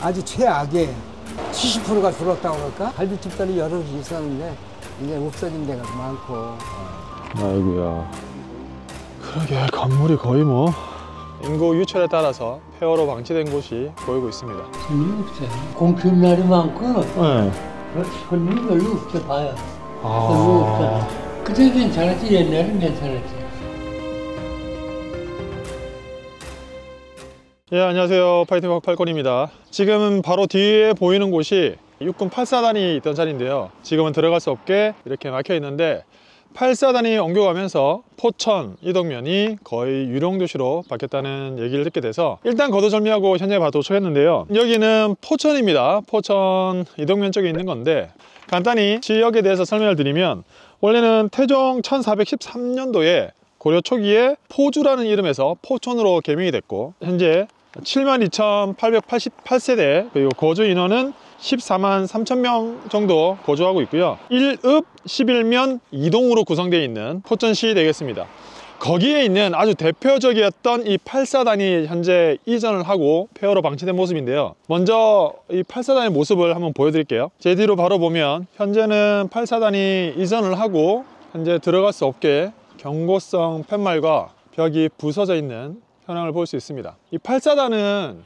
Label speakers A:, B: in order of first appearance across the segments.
A: 아주 최악의 70%가 줄었다고 그럴까? 갈비집들이 여럿이 있었는데 이제 없어진 데가 많고.
B: 아이고야. 그러게 건물이 거의 뭐 인구 유출에 따라서 폐허로 방치된 곳이 보이고 있습니다.
C: 손님 없어요. 공휴일 날이 많고
B: 네.
C: 손님이 별로 없어 봐요. 별로
B: 아.
C: 없어. 그때 괜찮았지. 옛날엔 괜찮았지.
B: 예, 안녕하세요. 파이팅 박팔권입니다. 지금 바로 뒤에 보이는 곳이 육군 8사단이 있던 자리인데요. 지금은 들어갈 수 없게 이렇게 막혀 있는데 8사단이 옮겨가면서 포천 이동면이 거의 유령도시로 바뀌었다는 얘기를 듣게 돼서 일단 거두절미하고 현장에 바로 도착했는데요. 여기는 포천입니다. 포천 이동면 쪽에 있는 건데 간단히 지역에 대해서 설명을 드리면 원래는 태종 1413년도에 고려 초기에 포주라는 이름에서 포천으로 개명이 됐고 현재 72,888세대 그리고 거주 인원은 14만 3천 명 정도 거주하고 있고요. 1읍 11면 2동으로 구성되어 있는 포천시 되겠습니다. 거기에 있는 아주 대표적이었던 이 8사단이 현재 이전을 하고 폐허로 방치된 모습인데요. 먼저 이 8사단의 모습을 한번 보여드릴게요. 제 뒤로 바로 보면 현재는 8사단이 이전을 하고 현재 들어갈 수 없게 경고성 팻말과 벽이 부서져 있는 현황을 볼 수 있습니다. 이 8사단은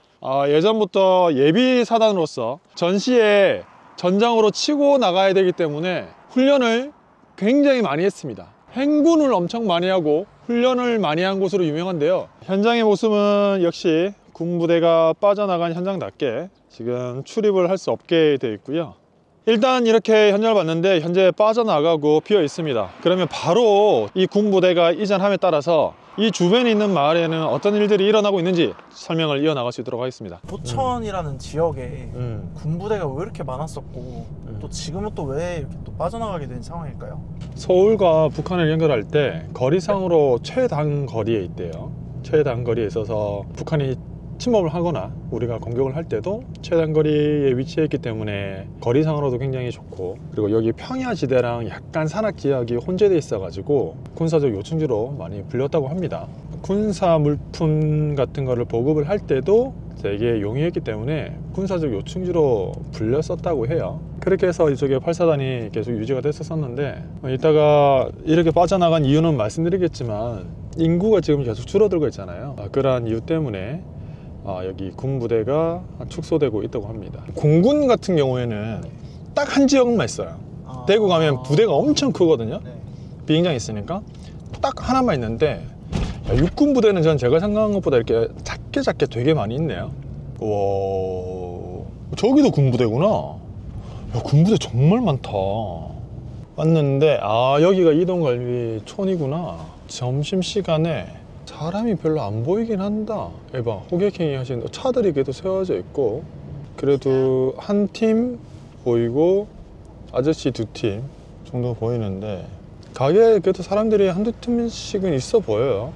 B: 예전부터 예비사단으로서 전시에 전장으로 치고 나가야 되기 때문에 훈련을 굉장히 많이 했습니다. 행군을 엄청 많이 하고 훈련을 많이 한 곳으로 유명한데요. 현장의 모습은 역시 군부대가 빠져나간 현장답게 지금 출입을 할 수 없게 되어 있고요. 일단 이렇게 현장을 봤는데 현재 빠져나가고 비어 있습니다. 그러면 바로 이 군부대가 이전함에 따라서 이 주변에 있는 마을에는 어떤 일들이 일어나고 있는지 설명을 이어나갈 수 있도록 하겠습니다.
D: 포천이라는 지역에 군부대가 왜 이렇게 많았었고 또 지금은 또 왜 이렇게 또 빠져나가게 된 상황일까요?
B: 서울과 북한을 연결할 때 거리상으로 최단거리에 있대요. 최단거리에 있어서 북한이 침범을 하거나 우리가 공격을 할 때도 최단거리에 위치해 있기 때문에 거리상으로도 굉장히 좋고 그리고 여기 평야지대랑 약간 산악지역이 혼재되어 있어 가지고 군사적 요충지로 많이 불렸다고 합니다. 군사 물품 같은 거를 보급을 할 때도 되게 용이했기 때문에 군사적 요충지로 불렸었다고 해요. 그렇게 해서 이쪽에 8사단이 계속 유지가 됐었는데 이따가 이렇게 빠져나간 이유는 말씀드리겠지만 인구가 지금 계속 줄어들고 있잖아요. 그러한 이유 때문에 여기 군부대가 축소되고 있다고 합니다. 공군 같은 경우에는 딱 한 지역만 있어요. 대구 가면 부대가 엄청 크거든요. 비행장이 있으니까 딱 하나만 있는데 육군 부대는 전 제가 생각한 것보다 이렇게 작게 되게 많이 있네요. 와, 저기도 군부대구나. 야, 군부대 정말 많다. 왔는데 여기가 이동갈비촌이구나. 점심시간에 사람이 별로 안 보이긴 한다. 에바 호객행위 하시는 차들이 그래도 세워져 있고 그래도 한 팀 보이고 아저씨 2팀 정도 보이는데 가게에 그래도 사람들이 한두 팀씩은 있어 보여요.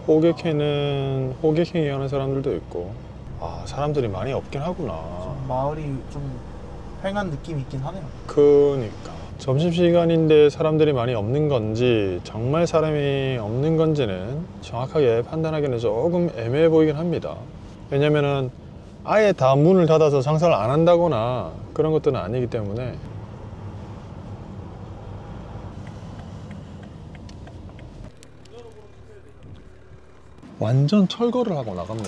B: 호객행위 하는 사람들도 있고 사람들이 많이 없긴 하구나.
D: 마을이 좀 휑한 느낌이 있긴 하네요.
B: 그니까 점심시간인데 사람들이 많이 없는 건지 정말 사람이 없는 건지는 정확하게 판단하기는 조금 애매해 보이긴 합니다. 왜냐면은 아예 다 문을 닫아서 장사를 안 한다거나 그런 것들은 아니기 때문에. 완전 철거를 하고 나갔네.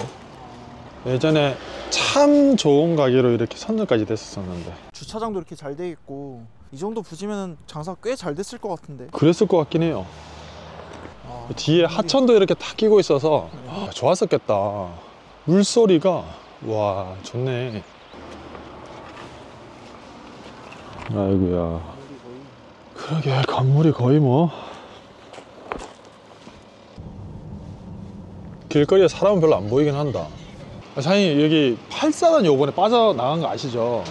B: 예전에 참 좋은 가게로 이렇게 선정까지 됐었는데
D: 주차장도 이렇게 잘 돼 있고 이 정도 부지면 장사 꽤 잘 됐을 것 같은데.
B: 그랬을 것 같긴 해요. 뒤에 하천도 이렇게 다 끼고 있어서 좋았었겠다. 물소리가 와 좋네. 아이고야. 그러게 건물이 거의 뭐 길거리에 사람은 별로 안 보이긴 한다. 사장님 여기 8사단 요번에 빠져나간 거 아시죠?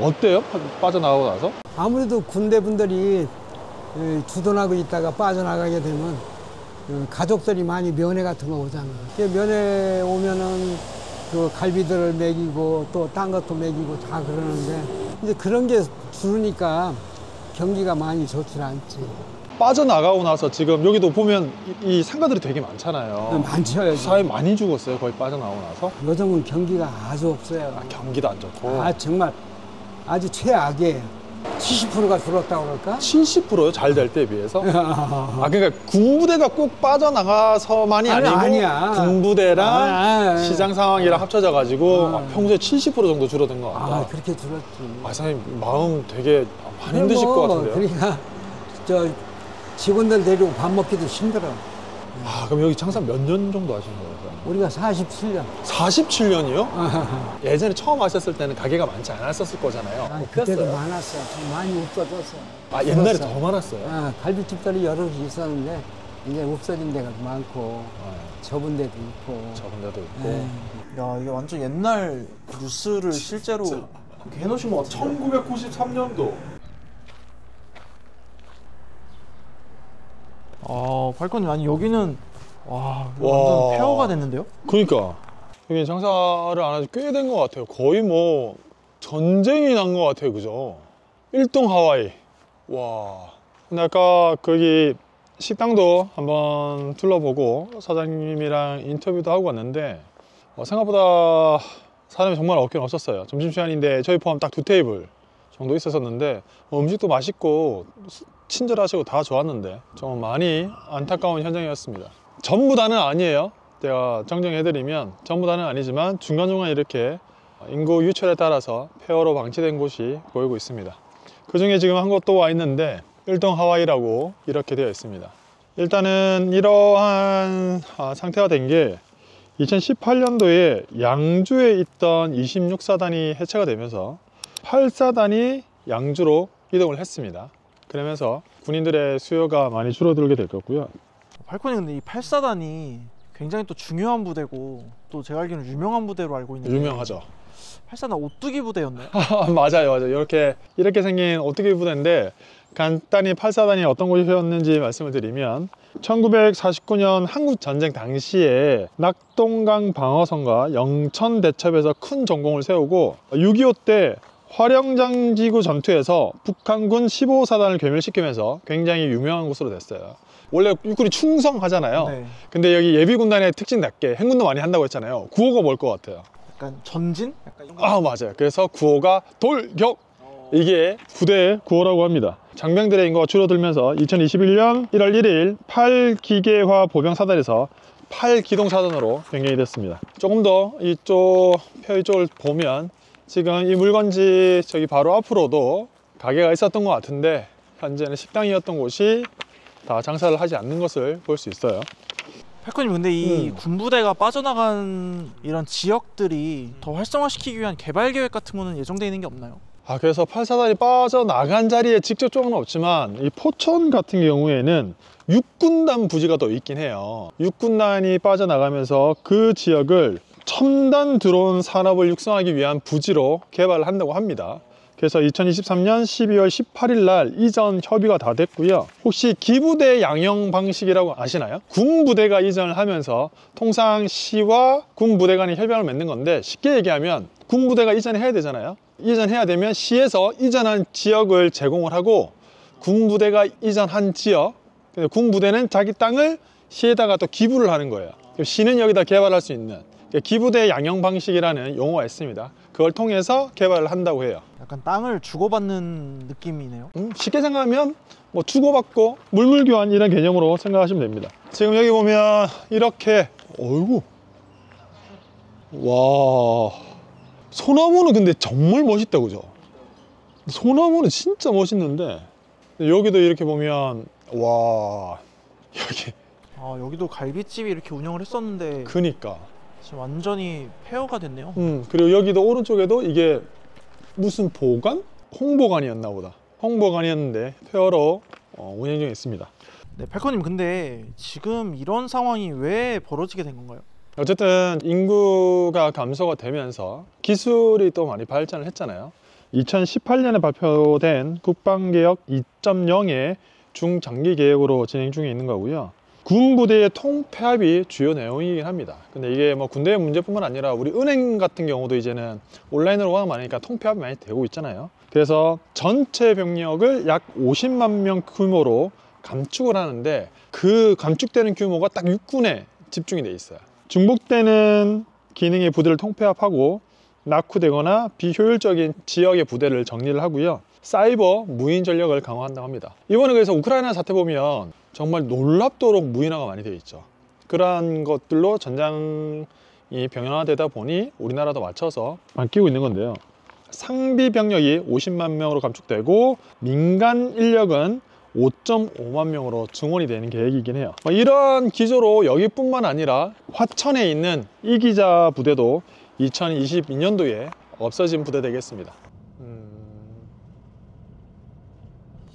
B: 어때요? 빠져나가고 나서?
A: 아무래도 군대분들이 주둔하고 있다가 빠져나가게 되면 가족들이 많이 면회 같은 거 오잖아. 면회 오면은 그 갈비들을 먹이고 또 딴 것도 먹이고 다 그러는데 이제 그런 게 줄으니까 경기가 많이 좋지 않지.
B: 빠져나가고 나서 지금 여기도 보면 이 상가들이 되게 많잖아요.
A: 많죠. 요즘.
B: 사람이 많이 죽었어요. 거의 빠져나오고 나서.
A: 요즘은 경기가 아주 없어요.
B: 경기도 안 좋고.
A: 정말 아주 최악이에요. 70%가 줄었다고 그럴까?
B: 70%요? 잘 될 때에 비해서? 그러니까 군부대가 꼭 빠져나가서만이 아니고
A: 아니야.
B: 군부대랑 시장 상황이랑 합쳐져 가지고 평소에 70% 정도 줄어든 것 같다.
A: 그렇게 줄었지.
B: 사장님 마음 되게 많이 힘드실 것 같은데요?
A: 그러니까 저 직원들 데리고 밥 먹기도 힘들어.
B: 그럼 여기 장사 몇 년 정도 하신 거예요?
A: 우리가 47년.
B: 47년이요? 예전에 처음 하셨을 때는 가게가 많지 않았었을 거잖아요.
A: 그때도 많았어. 좀 많이 없어졌어.
B: 옛날에
A: 줄었어.
B: 더 많았어요?
A: 갈비집들이 여러 개 있었는데 이제 없어진 데가 많고 접은 데도 있고.
B: 적은 데도 있고.
D: 야, 이게 완전 옛날 뉴스를 실제로 이렇게 해놓으신 것 같아요.
B: 1993년도.
D: 팔콘님, 아니 여기는 완전 폐허가 됐는데요?
B: 그러니까 여기 장사를 안 한 지 꽤 된 것 같아요. 거의 뭐 전쟁이 난 것 같아요. 그죠? 1동 하와이. 와. 근데 아까 거기 식당도 한번 둘러보고 사장님이랑 인터뷰도 하고 왔는데 생각보다 사람이 정말 없긴 없었어요. 점심시간인데 저희 포함 딱 2테이블 정도 있었는데 음식도 맛있고 친절하시고 다 좋았는데 좀 많이 안타까운 현장이었습니다. 전부 다는 아니에요. 제가 정정해드리면 전부 다는 아니지만 중간중간 이렇게 인구 유출에 따라서 폐허로 방치된 곳이 보이고 있습니다. 그 중에 지금 한 곳도 와 있는데 1동 하와이라고 이렇게 되어 있습니다. 일단은 이러한 상태가 된 게 2018년도에 양주에 있던 26사단이 해체가 되면서 8사단이 양주로 이동을 했습니다. 그러면서 군인들의 수요가 많이 줄어들게 될 거고요.
D: 팔콘이 근데 이 8사단이 굉장히 또 중요한 부대고 또 제가 알기로는 유명한 부대로 알고 있는데
B: 유명하죠.
D: 8사단 오뚜기 부대였나요?
B: 맞아요. 이렇게 생긴 오뚜기 부대인데 간단히 8사단이 어떤 곳이었는지 말씀을 드리면 1949년 한국전쟁 당시에 낙동강 방어선과 영천 대첩에서 큰 전공을 세우고 6.25 때 화령장지구 전투에서 북한군 15사단을 괴멸시키면서 굉장히 유명한 곳으로 됐어요. 원래 육군이 충성하잖아요.
D: 네.
B: 근데 여기 예비군단의 특징답게 행군도 많이 한다고 했잖아요. 구호가 뭘 것 같아요?
D: 약간 전진? 약간 이런 거.
B: 맞아요. 그래서 구호가 돌격! 이게 부대의 구호라고 합니다. 장병들의 인구가 줄어들면서 2021년 1월 1일 8기계화 보병사단에서 8기동사단으로 변경이 됐습니다. 조금 더 이쪽 표 쪽을 보면 지금 이 물건지 저기 바로 앞으로도 가게가 있었던 것 같은데 현재는 식당이었던 곳이 다 장사를 하지 않는 것을 볼 수 있어요.
D: 팔콘님, 근데 이 군부대가 빠져나간 이런 지역들이 더 활성화시키기 위한 개발 계획 같은 거는 예정되어 있는 게 없나요?
B: 그래서 8사단이 빠져나간 자리에 직접적으로는 없지만 이 포천 같은 경우에는 육군단 부지가 더 있긴 해요. 육군단이 빠져나가면서 그 지역을 첨단 드론 산업을 육성하기 위한 부지로 개발을 한다고 합니다. 그래서 2023년 12월 18일 날 이전 협의가 다 됐고요. 혹시 기부대 양형 방식이라고 아시나요? 군부대가 이전을 하면서 통상 시와 군부대 간의 협약을 맺는 건데 쉽게 얘기하면 군부대가 이전해야 되잖아요. 이전해야 되면 시에서 이전한 지역을 제공을 하고 군부대가 이전한 지역, 군부대는 자기 땅을 시에다가 또 기부를 하는 거예요. 시는 여기다 개발할 수 있는 기부대 양형 방식이라는 용어가 있습니다. 그걸 통해서 개발을 한다고 해요.
D: 약간 땅을 주고받는 느낌이네요.
B: 쉽게 생각하면 뭐 주고받고 물물교환 이런 개념으로 생각하시면 됩니다. 지금 여기 보면 이렇게 어이구 와 소나무는 근데 정말 멋있다 그죠? 소나무는 진짜 멋있는데 여기도 이렇게 보면 와 여기
D: 여기도 갈비집이 이렇게 운영을 했었는데
B: 그니까
D: 지금 완전히 폐허가 됐네요.
B: 그리고 여기도 오른쪽에도 이게 무슨 보관? 홍보관이었나 보다. 홍보관이었는데 폐허로 운영 중에 있습니다.
D: 네, 팔콘님, 근데 지금 이런 상황이 왜 벌어지게 된 건가요?
B: 어쨌든 인구가 감소가 되면서 기술이 또 많이 발전을 했잖아요. 2018년에 발표된 국방개혁 2.0의 중장기 계획으로 진행 중에 있는 거고요. 군부대의 통폐합이 주요 내용이긴 합니다. 근데 이게 뭐 군대의 문제뿐만 아니라 우리 은행 같은 경우도 이제는 온라인으로 워낙 많으니까 통폐합이 많이 되고 있잖아요. 그래서 전체 병력을 약 50만 명 규모로 감축을 하는데 그 감축되는 규모가 딱 육군에 집중이 돼 있어요. 중복되는 기능의 부대를 통폐합하고 낙후되거나 비효율적인 지역의 부대를 정리를 하고요. 사이버 무인 전력을 강화한다고 합니다. 이번에 그래서 우크라이나 사태 보면 정말 놀랍도록 무인화가 많이 되어 있죠. 그러한 것들로 전장이 병영화되다 보니 우리나라도 맞춰서 바뀌고 있는 건데요. 상비 병력이 50만 명으로 감축되고 민간 인력은 5.5만 명으로 증원이 되는 계획이긴 해요. 이런 기조로 여기뿐만 아니라 화천에 있는 이기자 부대도 2022년도에 없어진 부대 되겠습니다.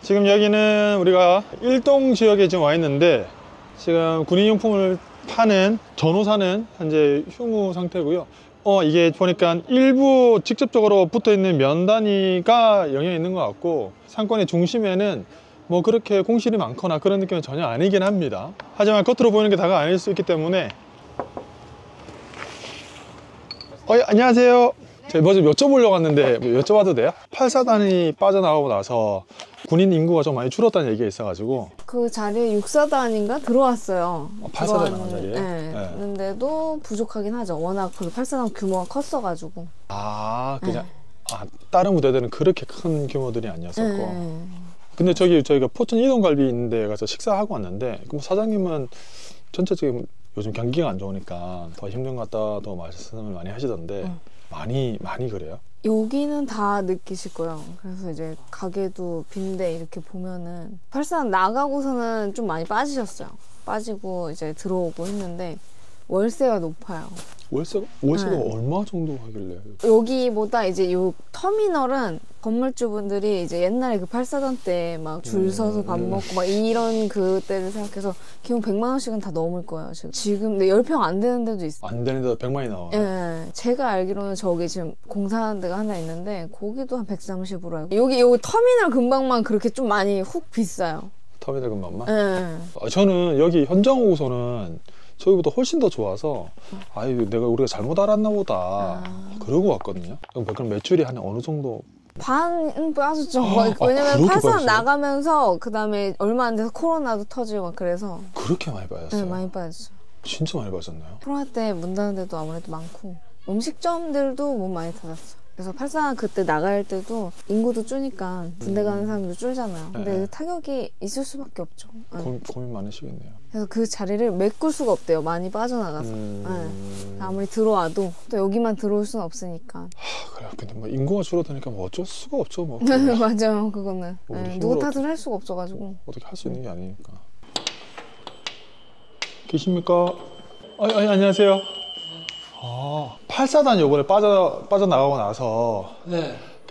B: 지금 여기는 우리가 일동 지역에 지금 와 있는데 지금 군인용품을 파는 전후사는 현재 휴무 상태고요. 이게 보니까 일부 직접적으로 붙어 있는 면 단위가 영향이 있는 것 같고 상권의 중심에는 뭐 그렇게 공실이 많거나 그런 느낌은 전혀 아니긴 합니다. 하지만 겉으로 보이는 게 다가 아닐 수 있기 때문에 안녕하세요. 제가 뭐 좀 여쭤보려고 왔는데 뭐 여쭤봐도 돼요? 8사단이 빠져나가고 나서 군인 인구가 좀 많이 줄었다는 얘기가 있어가지고
E: 그 자리에 6사단인가 들어왔어요.
B: 8사단 나간 자리에?
E: 네. 그런데도 부족하긴 하죠. 워낙 그 8사단 규모가 컸어가지고.
B: 그냥 다른 부대들은 그렇게 큰 규모들이 아니었었고. 근데 저희가 포천 이동갈비 있는 데 가서 식사하고 왔는데 그럼 사장님은 전체적인 요즘 경기가 안 좋으니까 더 힘든 것 같다도 말씀을 많이 하시던데 많이 그래요?
E: 여기는 다 느끼실 거예요. 그래서 이제 가게도 빈데 이렇게 보면은 8사단 나가고서는 좀 많이 빠지셨어요. 빠지고 이제 들어오고 했는데 월세가 높아요.
B: 월세가 얼마 정도 하길래?
E: 여기보다 이제 요 터미널은 건물주분들이 이제 옛날에 그 8사단 때 막 줄 서서 밥 먹고 막 이런 그때를 생각해서 기본 100만 원씩은 다 넘을 거예요. 지금 10평 안 되는 데도 있어요.
B: 안 되는 데도 100만이 나와요?
E: 예. 제가 알기로는 저기 지금 공사하는 데가 하나 있는데 거기도 한 130으로 알고 여기 터미널 근방만 그렇게 좀 많이 훅 비싸요.
B: 터미널 근방만?
E: 예.
B: 저는 여기 현장 오고서는 저기보다 훨씬 더 좋아서 우리가 잘못 알았나 보다 그러고 왔거든요. 그럼 매출이 한 어느 정도?
E: 반은 빠졌죠. 왜냐면 8사단 나가면서 그 다음에 얼마 안 돼서 코로나도 터지고 막 그래서
B: 그렇게 많이 빠졌어요?
E: 네, 많이 빠졌죠.
B: 진짜 많이 빠졌나요?
E: 코로나 때 문 닫는 데도 아무래도 많고 음식점들도 문 많이 닫았어요. 그래서 8사단 그때 나갈 때도 인구도 줄니까 군대 가는 사람도 줄잖아요. 근데 타격이 있을 수밖에 없죠.
B: 고민 많으시겠네요.
E: 그래서 그 자리를 메꿀 수가 없대요. 많이 빠져나가서. 아무리 들어와도 또 여기만 들어올 수는 없으니까.
B: 그래요. 근데 뭐 인구가 줄어드니까 뭐 어쩔 수가 없죠. 뭐.
E: 맞아요. 그거는. 누구 탓을 할 수가 없어가지고.
B: 어떻게 할 수 있는 게 아니니까. 계십니까? 안녕하세요. 8사단 요번에 빠져나가고 나서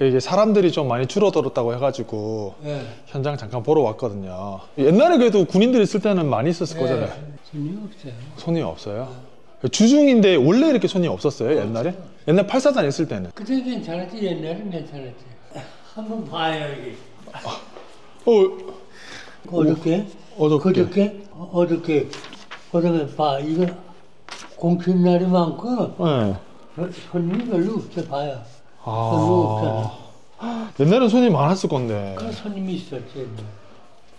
B: 이게 사람들이 좀 많이 줄어들었다고 해가지고 현장 잠깐 보러 왔거든요. 옛날에 그래도 군인들 있을 때는 많이 있었을 거잖아요.
C: 손님이 없어요.
B: 손님이 없어요? 주중인데 원래 이렇게 손님이 없었어요? 옛날에? 옛날 8사단 있을 때는?
C: 그때 괜찮았지. 옛날엔 괜찮았지. 한번 봐요 여기. 어저께 봐. 이거 공휴일 날이 많고 손님이 별로 없어 봐요. 별로 없잖아.
B: 옛날엔 손님이 많았을 건데.
C: 그 손님이 있었지. 옛날에.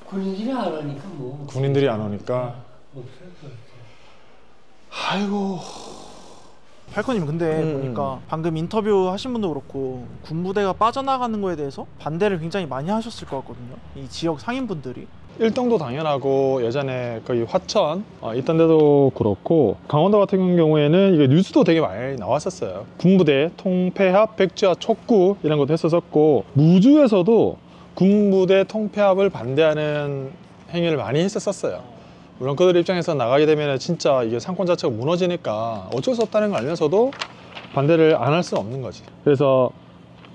C: 군인들이 안 오니까 뭐.
B: 군인들이 안 오니까. 아이고.
D: 팔코님 근데 보니까 방금 인터뷰 하신 분도 그렇고 군부대가 빠져나가는 거에 대해서 반대를 굉장히 많이 하셨을 것 같거든요. 이 지역 상인분들이.
B: 일동도 당연하고 예전에 거기 화천 있던 데도 그렇고 강원도 같은 경우에는 이게 뉴스도 되게 많이 나왔었어요. 군부대 통폐합 백지화 촉구 이런 것도 했었고 무주에서도 군부대 통폐합을 반대하는 행위를 많이 했었어요. 물론 그들 입장에서 나가게 되면 진짜 이게 상권 자체가 무너지니까 어쩔 수 없다는 걸 알면서도 반대를 안 할 수는 없는 거지. 그래서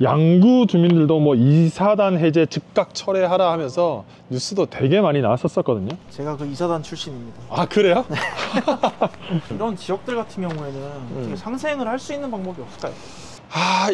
B: 양구 주민들도 뭐 2사단 해제 즉각 철회하라 하면서 뉴스도 되게 많이 나왔었거든요.
D: 제가 그 2사단 출신입니다.
B: 아 그래요?
D: 이런 지역들 같은 경우에는 어떻게 상생을 할 수 있는 방법이 없을까요?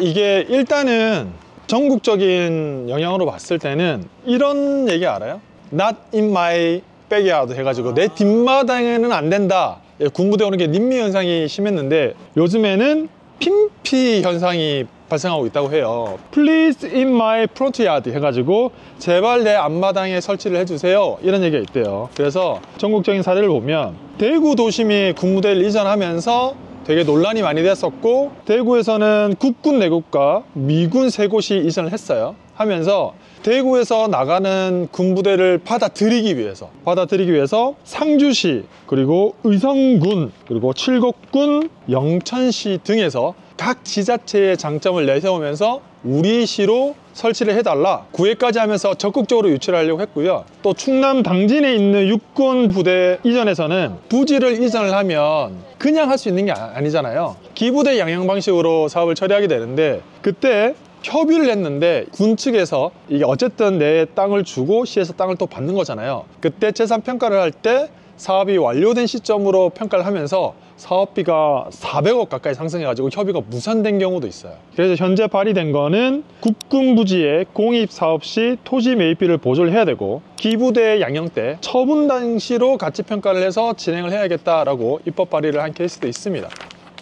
B: 이게 일단은 전국적인 영향으로 봤을 때는 이런 얘기 알아요? Not in my backyard 해가지고 내 뒷마당에는 안 된다. 군부대 오는 게 님미 현상이 심했는데 요즘에는 핀피 현상이 발생하고 있다고 해요. Please in my front yard 해가지고 제발 내 앞마당에 설치를 해주세요, 이런 얘기가 있대요. 그래서 전국적인 사례를 보면 대구 도심이 군부대를 이전하면서 되게 논란이 많이 됐었고, 대구에서는 국군 내국과 미군 세 곳이 이전을 했어요. 하면서 대구에서 나가는 군부대를 받아들이기 위해서 상주시, 그리고 의성군, 그리고 칠곡군, 영천시 등에서 각 지자체의 장점을 내세우면서 우리 시로 설치를 해달라 구애까지 하면서 적극적으로 유치를 하려고 했고요. 또 충남 당진에 있는 육군 부대 이전에서는 부지를 이전을 하면 그냥 할 수 있는 게 아니잖아요. 기부대 양형 방식으로 사업을 처리하게 되는데, 그때 협의를 했는데 군 측에서 이게 어쨌든 내 땅을 주고 시에서 땅을 또 받는 거잖아요. 그때 재산 평가를 할 때 사업이 완료된 시점으로 평가를 하면서 사업비가 400억 가까이 상승해가지고 협의가 무산된 경우도 있어요. 그래서 현재 발의된 거는 국군 부지의 공입 사업 시 토지 매입비를 보조를 해야 되고, 기부대 양형 때 처분 당시로 가치 평가를 해서 진행을 해야겠다라고 입법 발의를 한 케이스도 있습니다.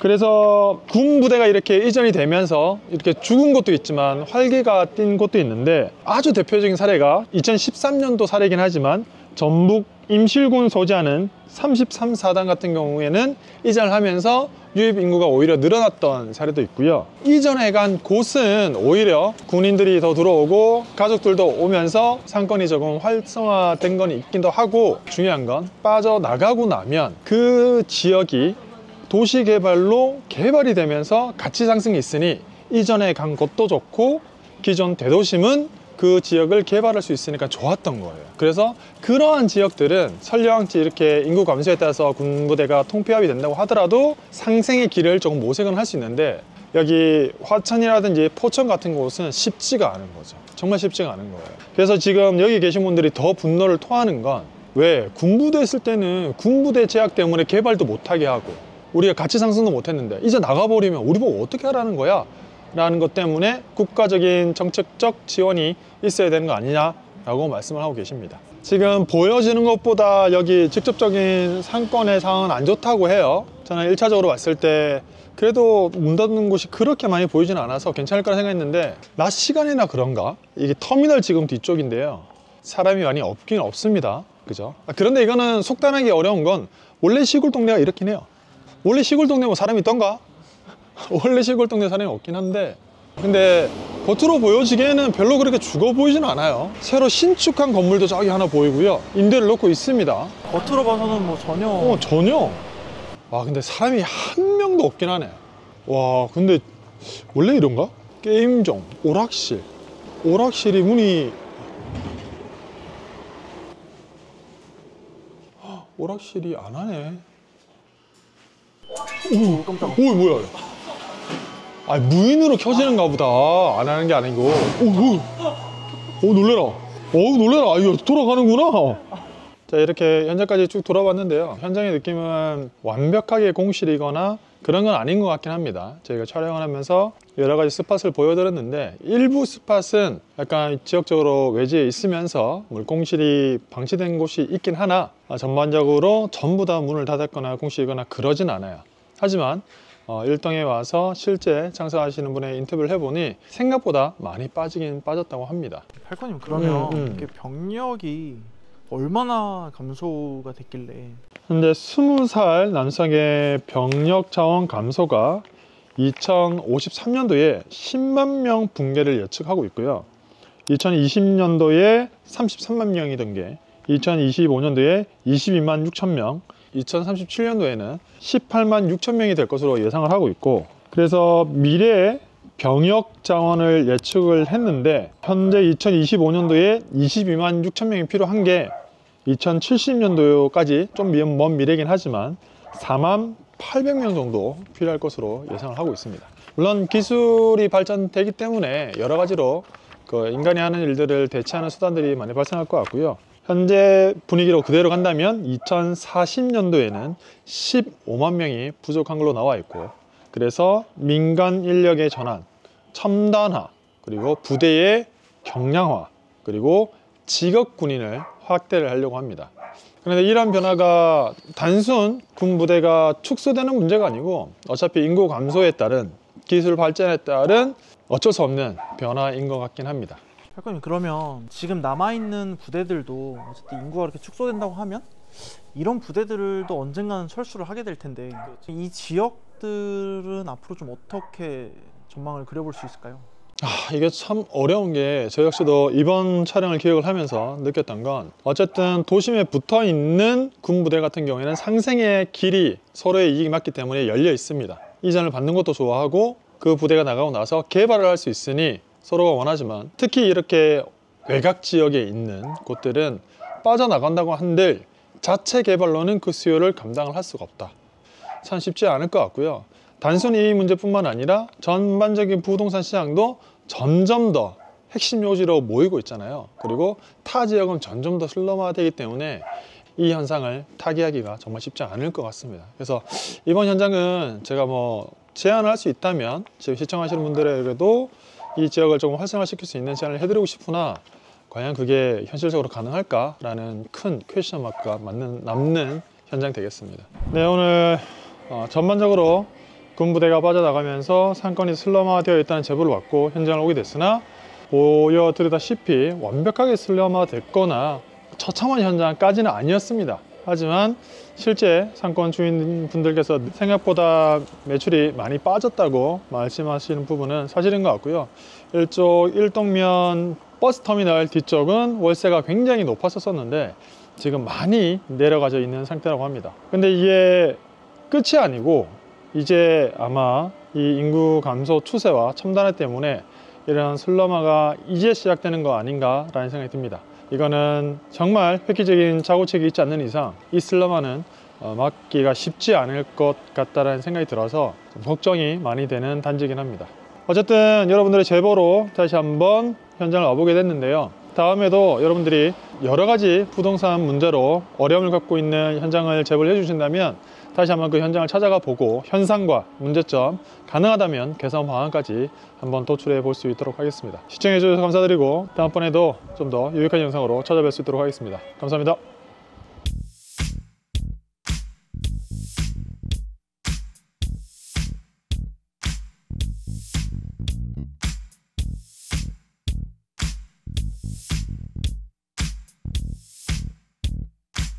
B: 그래서 군 부대가 이렇게 이전이 되면서 이렇게 죽은 곳도 있지만 활기가 띈 곳도 있는데, 아주 대표적인 사례가 2013년도 사례이긴 하지만 전북 임실군 소재하는 33사단 같은 경우에는 이전을 하면서 유입 인구가 오히려 늘어났던 사례도 있고요. 이전해 간 곳은 오히려 군인들이 더 들어오고 가족들도 오면서 상권이 조금 활성화된 건 있기도 하고, 중요한 건 빠져나가고 나면 그 지역이 도시개발로 개발이 되면서 가치 상승이 있으니 이전에 간 곳도 좋고, 기존 대도심은 그 지역을 개발할 수 있으니까 좋았던 거예요. 그래서 그러한 지역들은 설령한치 이렇게 인구 감소에 따라서 군부대가 통폐합이 된다고 하더라도 상생의 길을 조금 모색은 할 수 있는데, 여기 화천이라든지 포천 같은 곳은 쉽지가 않은 거죠. 정말 쉽지가 않은 거예요. 그래서 지금 여기 계신 분들이 더 분노를 토하는 건, 왜 군부대 있을 때는 군부대 제약 때문에 개발도 못하게 하고 우리가 가치 상승도 못했는데 이제 나가버리면 우리 보고 어떻게 하라는 거야? 라는 것 때문에 국가적인 정책적 지원이 있어야 되는 거 아니냐라고 말씀을 하고 계십니다. 지금 보여지는 것보다 여기 직접적인 상권의 상황은 안 좋다고 해요. 저는 1차적으로 봤을 때 그래도 문 닫는 곳이 그렇게 많이 보이지는 않아서 괜찮을 거라 생각했는데, 낮 시간이나 그런가? 이게 터미널 지금 뒤쪽인데요, 사람이 많이 없긴 없습니다. 그죠? 그런데 이거는 속단하기 어려운 건, 원래 시골 동네가 이렇긴 해요. 원래 시골 동네면 사람이 있던가? 원래 시골 동네 사람이 없긴 한데, 근데 겉으로 보여지기에는 별로 그렇게 죽어 보이지는 않아요. 새로 신축한 건물도 저기 하나 보이고요, 임대를 놓고 있습니다.
D: 겉으로 봐서는 뭐 전혀
B: 전혀. 와, 근데 사람이 한 명도 없긴 하네. 와, 근데 원래 이런가? 게임종, 오락실이 문이, 오락실이 안 하네.
D: 오, 깜짝아.
B: 오, 뭐야? 아, 무인으로 켜지는가 보다. 안 하는 게 아니고. 오, 놀래라. 놀래라. 아, 이거 돌아가는구나. 자, 이렇게 현장까지 쭉 돌아봤는데요, 현장의 느낌은 완벽하게 공실이거나 그런 건 아닌 것 같긴 합니다. 저희가 촬영을 하면서 여러 가지 스팟을 보여드렸는데, 일부 스팟은 약간 지역적으로 외지에 있으면서 물공실이 방치된 곳이 있긴 하나, 전반적으로 전부 다 문을 닫았거나 공실이거나 그러진 않아요. 하지만 일동에 와서 실제 장사하시는 분의 인터뷰를 해보니 생각보다 많이 빠지긴 빠졌다고 합니다.
D: 팔코님, 그러면 이렇게 병력이 얼마나 감소가 됐길래?
B: 현재 20살 남성의 병력 자원 감소가 2053년도에 10만 명 붕괴를 예측하고 있고요, 2020년도에 33만 명이던 게 2025년도에 22만 6천 명, 2037년도에는 18만 6천 명이 될 것으로 예상을 하고 있고, 그래서 미래의 병역 자원을 예측을 했는데, 현재 2025년도에 22만 6천 명이 필요한 게 2070년도까지 좀 먼 미래긴 하지만 4만 800명 정도 필요할 것으로 예상을 하고 있습니다. 물론 기술이 발전되기 때문에 여러 가지로 그 인간이 하는 일들을 대체하는 수단들이 많이 발생할 것 같고요, 현재 분위기로 그대로 간다면 2040년도에는 15만 명이 부족한 걸로 나와 있고, 그래서 민간 인력의 전환, 첨단화, 그리고 부대의 경량화, 그리고 직업 군인을 확대를 하려고 합니다. 그런데 이런 변화가 단순 군부대가 축소되는 문제가 아니고, 어차피 인구 감소에 따른 기술 발전에 따른 어쩔 수 없는 변화인 것 같긴 합니다.
D: 팔콘님, 그러면 지금 남아있는 부대들도 어쨌든 인구가 이렇게 축소된다고 하면 이런 부대들도 언젠가는 철수를 하게 될 텐데 이 지역들은 앞으로 좀 어떻게 전망을 그려볼 수 있을까요?
B: 이게 참 어려운 게 저 역시도 이번 촬영을 기획을 하면서 느꼈던 건 어쨌든 도심에 붙어 있는 군부대 같은 경우에는 상생의 길이 서로의 이익이 맞기 때문에 열려 있습니다. 이전을 받는 것도 좋아하고 그 부대가 나가고 나서 개발을 할 수 있으니 서로가 원하지만, 특히 이렇게 외곽 지역에 있는 곳들은 빠져나간다고 한들 자체 개발로는 그 수요를 감당을 할 수가 없다. 참 쉽지 않을 것 같고요. 단순히 이 문제뿐만 아니라 전반적인 부동산 시장도 점점 더 핵심 요지로 모이고 있잖아요. 그리고 타 지역은 점점 더 슬럼화되기 때문에 이 현상을 타개하기가 정말 쉽지 않을 것 같습니다. 그래서 이번 현장은 제가 뭐 제안을 할 수 있다면 지금 시청하시는 분들에게도 이 지역을 조금 활성화시킬 수 있는 제안을 해드리고 싶으나 과연 그게 현실적으로 가능할까라는 큰 퀘스천 마크가 남는 현장 되겠습니다. 네, 오늘 전반적으로 군부대가 빠져나가면서 상권이 슬럼화되어 있다는 제보를 받고 현장을 오게 됐으나 보여드리다시피 완벽하게 슬럼화됐거나 처참한 현장까지는 아니었습니다. 하지만 실제 상권 주인분들께서 생각보다 매출이 많이 빠졌다고 말씀하시는 부분은 사실인 것 같고요. 이쪽 일동면 버스터미널 뒤쪽은 월세가 굉장히 높았었는데 지금 많이 내려가져 있는 상태라고 합니다. 근데 이게 끝이 아니고 이제 아마 이 인구 감소 추세와 첨단화 때문에 이런 슬럼화가 이제 시작되는 거 아닌가라는 생각이 듭니다. 이거는 정말 획기적인 자구책이 있지 않는 이상 이 슬럼화는 막기가 쉽지 않을 것 같다는 생각이 들어서 좀 걱정이 많이 되는 단지이긴 합니다. 어쨌든 여러분들의 제보로 다시 한번 현장을 와보게 됐는데요. 다음에도 여러분들이 여러 가지 부동산 문제로 어려움을 갖고 있는 현장을 제보를 해주신다면 다시 한번 그 현장을 찾아가 보고 현상과 문제점, 가능하다면 개선 방안까지 한번 도출해 볼 수 있도록 하겠습니다. 시청해 주셔서 감사드리고 다음번에도 좀 더 유익한 영상으로 찾아뵐 수 있도록 하겠습니다. 감사합니다.